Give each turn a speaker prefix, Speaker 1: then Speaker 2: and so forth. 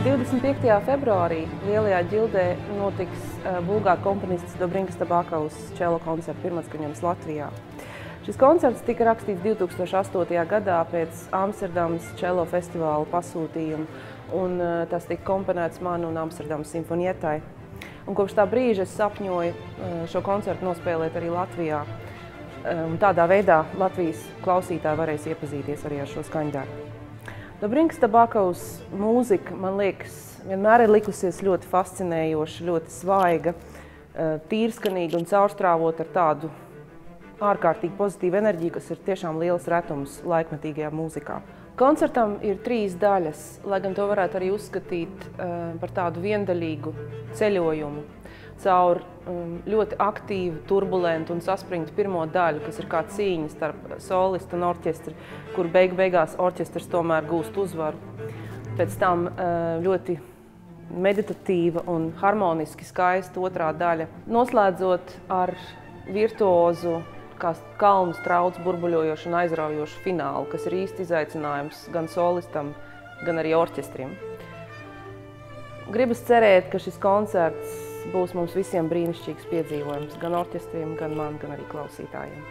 Speaker 1: 25. februārī Lielajā ģildē notiks bulgāru komponists Dobrinkas Tabakovas čelo koncerta pirmatskaņojums Latvijā. Šis koncerts tika rakstīts 2008. gadā pēc Amsterdamas čelo festivāla pasūtījuma, un tas tika komponēts man un Amsterdamas simfonietai. Un kopš tā brīža es sapņoju šo koncertu nospēlēt arī Latvijā. Un tādā veidā Latvijas klausītāji varēs iepazīties arī ar šo skaņdarbu. Dobrinkas Tabakovas mūzika, man liekas, vienmēr ir likusies ļoti fascinējoša, ļoti svaiga, tīrskanīga un caurstrāvot ar tādu ārkārtīgi pozitīvu enerģiju, kas ir tiešām liels retums laikmetīgajā mūzikā. Koncertam ir 3 daļas, lai gan to varētu arī uzskatīt par tādu viendaļīgu ceļojumu caur ļoti aktīvu, turbulentu un saspringtu pirmo daļu, kas ir kā cīņa starp solistu un orķestri, kur beigās orķestrs tomēr gūst uzvaru. Pēc tam ļoti meditatīva un harmoniski skaista otrā daļa, noslēdzot ar virtuozu, kā kalnu strauts burbuļojošu un aizraujošu finālu, kas ir īsti izaicinājums gan solistam, gan arī orķestrim. Gribas cerēt, ka šis koncerts būs mums visiem brīnišķīgs piedzīvojums, gan orķestriem, gan man, gan arī klausītājiem.